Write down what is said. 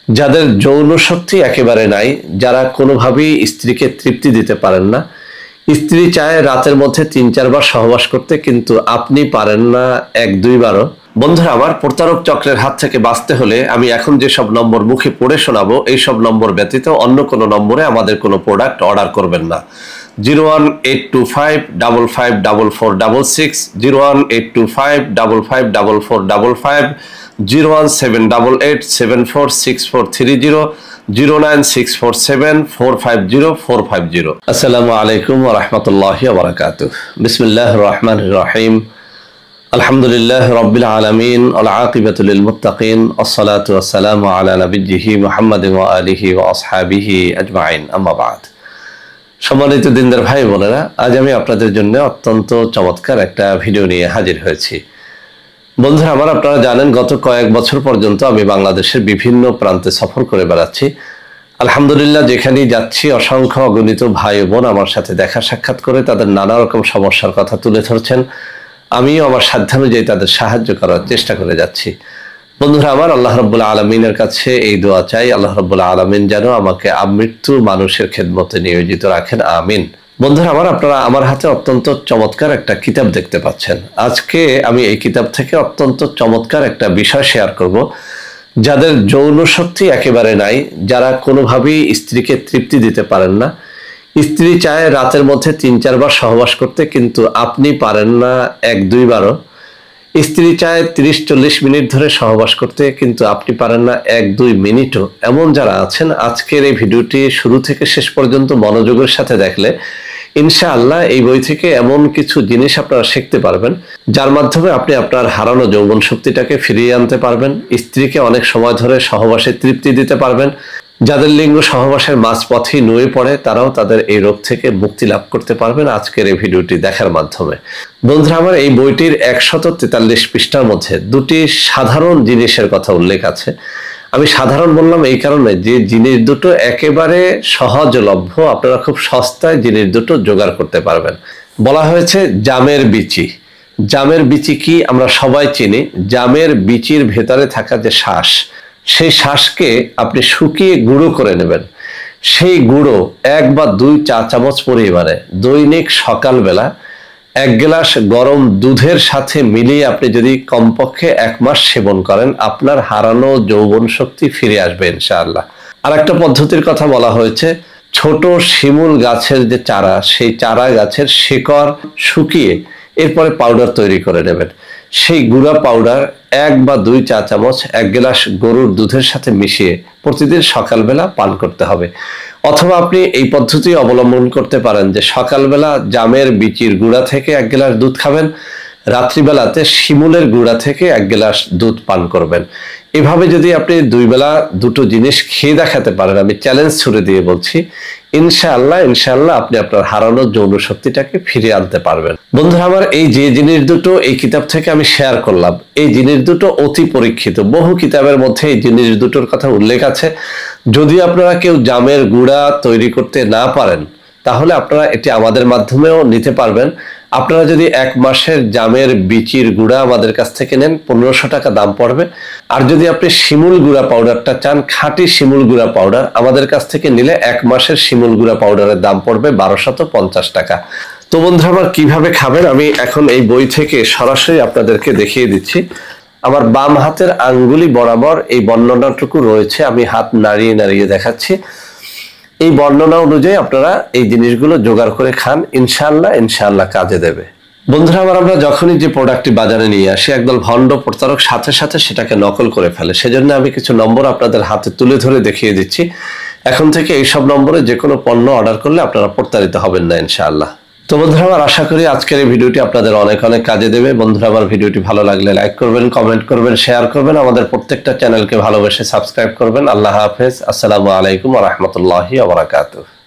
যাদের যৌন শক্তি একেবারে নাই, যারা কোনোভাবেই স্ত্রীকে তৃপ্তি দিতে পারেন না, স্ত্রী চায় রাতের মধ্যে ৩-৪ বার সহবাস করতে, কিন্তু আপনি পারেন না ১-২ বারও। বন্ধুরা আমার, প্রতারক চক্রের হাত থেকে বাঁচতে হলে আমি এখন যেসব নম্বর মুখে পড়ে শোনাবো, এইসব নম্বর ব্যতীত অন্য কোনো নম্বরে আমাদের কোনো প্রোডাক্ট অর্ডার করবেন না। 01825554466, 01825554455, 01788746430, 09647450450। আসসালামু আলাইকুম ওয়া রাহমাতুল্লাহি ওয়া বারাকাতুহু। বিসমিল্লাহির রহমানির রহিম। আলহামদুলিল্লাহ রাব্বিল আলামিন, ওয়াল আকিবাতু লিল মুত্তাকিন, ওয়াসসালাতু ওয়াসসালামু আলা নাবিয়্যিহি মুহাম্মাদিন ওয়া আলিহি ওয়া আসহাবিহি আজমাইন, আম্মা বা'দ। সম্মানিত দিনদার ভাই বোনেরা, আজ আমি আপনাদের জন্য অত্যন্ত চমৎকার একটা ভিডিও নিয়ে হাজির হয়েছি। বন্ধুরা আমার, আপনারা জানেন গত কয়েক বছর পর্যন্ত আমি বাংলাদেশের বিভিন্ন প্রান্তে সফর করে বেড়াচ্ছি। আলহামদুলিল্লাহ, যেখানেই যাচ্ছি অসংখ্য অগণিত ভাই বোন আমার সাথে দেখা সাক্ষাৎ করে তাদের নানা রকম সমস্যার কথা তুলে ধরছেন। আমিও আমার সাধ্যানুযায়ী তাদের সাহায্য করার চেষ্টা করে যাচ্ছি। বন্ধুরা আমার, আল্লাহ রাব্বুল আলামিনের কাছে এই দোয়া চাই, আল্লাহ রাব্বুল আলামিন যেন আমাকে আমৃত্যু মানুষের খেদমতে নিয়োজিত রাখেন, আমিন। বন্ধুরা আমার, আপনারা আমার হাতে অত্যন্ত চমৎকার একটা কিতাব দেখতে পাচ্ছেন। আজকে আমি এই কিতাব থেকে অত্যন্ত চমৎকার একটা বিষয় শেয়ার করব। যাদের যৌন শক্তি একেবারে নাই, যারা কোনোভাবেই স্ত্রীকে তৃপ্তি দিতে পারেন না, স্ত্রী চায় রাতের মধ্যে ৩-৪ বার সহবাস করতে, কিন্তু আপনি পারেন না ১-২ বারও। স্ত্রী চায় ৩০-৪০ মিনিট ধরে সহবাস করতে, কিন্তু আপনি পারেন না ১-২ মিনিটও। এমন যারা আছেন, আজকের এই ভিডিওটি শুরু থেকে শেষ পর্যন্ত মনোযোগের সাথে দেখলে ইনশাআল্লাহ এই বই থেকে এমন কিছু জিনিস আপনারা শিখতে পারবেন, যার মাধ্যমে আপনি আপনার হারানো যৌবন শক্তিটাকে ফিরিয়ে আনতে পারবেন, স্ত্রীকে অনেক সময় ধরে সহবাসে তৃপ্তি দিতে পারবেন। যাদের লিঙ্গ সহবাসের মাঝপথেই নুয়ে পড়ে, তারাও তাদের এই রোগ থেকে মুক্তি লাভ করতে পারবেন আজকের এই ভিডিওটি দেখার মাধ্যমে। বন্ধুরা আমার, এই বইটির ১৪৩ পৃষ্ঠার মধ্যে দুটি সাধারণ জিনিসের কথা উল্লেখ আছে। আমি সাধারণ বললাম এই কারণে যে জিনিস দুটো একেবারে সহজলভ্য, আপনারা খুব সস্তায় জিনিস দুটো জোগাড় করতে পারবেন। বলা হয়েছে জামের বিচি। জামের বিচি কি আমরা সবাই চিনি। জামের বিচির ভেতরে থাকা যে শ্বাস, সেই শ্বাসকে আপনি শুকিয়ে গুঁড়ো করে নেবেন। সেই গুঁড়ো ১ বা ২ চা চামচ পরিমাণে দৈনিক সকালবেলা ১ গ্লাস গরম দুধের সাথে মিলিয়ে আপনি যদি কমপক্ষে ১ মাস সেবন করেন, আপনার হারানো যৌবন শক্তি ফিরে আসবে ইনশাআল্লাহ। আর একটা পদ্ধতির কথা বলা হয়েছে, ছোট শিমুল গাছের যে চারা, সেই চারা গাছের শিকড় শুকিয়ে এরপরে পাউডার তৈরি করে নেবেন। সেই গুঁড়া পাউডার ১ বা ২ চা চামচ ১ গ্লাস গরুর দুধের সাথে মিশিয়ে প্রতিদিন সকালবেলা পান করতে হবে। অথবা আপনি এই পদ্ধতি অবলম্বন করতে পারেন যে সকালবেলা জামের বিচির গুঁড়া থেকে ১ গ্লাস দুধ খাবেন, রাত্রিবেলাতে শিমুলের গুঁড়া থেকে ১ গ্লাস দুধ পান করবেন। এভাবে যদি আপনি ২ বেলা দুটো জিনিস খেয়ে দেখাতে পারেন, আমি চ্যালেঞ্জ ছুড়ে দিয়ে বলছি, ইনশাআল্লাহ আপনি আপনার হারানো যৌন শক্তিটাকে ফিরিয়ে আনতে পারবেন। বন্ধুরা আমার, এই যে জিনিস দুটো এই কিতাব থেকে আমি শেয়ার করলাম, এই জিনিস দুটো অতি পরীক্ষিত। বহু কিতাবের মধ্যে এই জিনিস দুটোর কথা উল্লেখ আছে। যদি আপনারা কেউ জামের গুঁড়া তৈরি করতে না পারেন, তাহলে আপনারা এটি আমাদের মাধ্যমেও নিতে পারবেন। আপনারা যদি ১ মাসের জামের বিচির গুঁড়া আমাদের কাছ থেকে নেন, ১৫০০ টাকা দাম পড়বে। আর যদি আপনি শিমুল গুঁড়া পাউডারটা চান, খাঁটি শিমুল গুঁড়া পাউডার, আমাদের কাছ থেকে নিলে ১ মাসের শিমুল গুঁড়া পাউডারের দাম পড়বে ১২৫০ টাকা। তো বন্ধুরা আমার, কিভাবে খাবেন আমি এখন এই বই থেকে সরাসরি আপনাদেরকে দেখিয়ে দিচ্ছি। আমার বাম হাতের আঙ্গুলি বরাবর এই বর্ণনাটুকু রয়েছে, আমি হাত নাড়িয়ে নাড়িয়ে দেখাচ্ছি। এই বর্ণনা অনুযায়ী আপনারা এই জিনিসগুলো জোগাড় করে খান, ইনশাআল্লাহ কাজে দেবে। বন্ধুরা আমার, আমরা যখনই যে প্রোডাক্টটি বাজারে নিয়ে আসি, একদল ভণ্ড প্রতারক সাথে সাথে সেটাকে নকল করে ফেলে। সেজন্য আমি কিছু নম্বর আপনাদের হাতে তুলে ধরে দেখিয়ে দিচ্ছি। এখন থেকে এইসব নম্বরে যে কোনো পণ্য অর্ডার করলে আপনারা প্রতারিত হবেন না ইনশাআল্লাহ। তো বন্ধুরা আমার, আশা করি আজকের এই ভিডিওটি আপনাদের অনেক অনেক কাজে দেবে। বন্ধুরা আমার, ভিডিওটি ভালো লাগলে লাইক করবেন, কমেন্ট করবেন, শেয়ার করবেন, আমাদের প্রত্যেকটা চ্যানেলকে ভালোবেসে সাবস্ক্রাইব করবেন। আল্লাহ হাফেজ। আসসালামু আলাইকুম ওয়া রাহমাতুল্লাহি ওয়া বারাকাতুহু।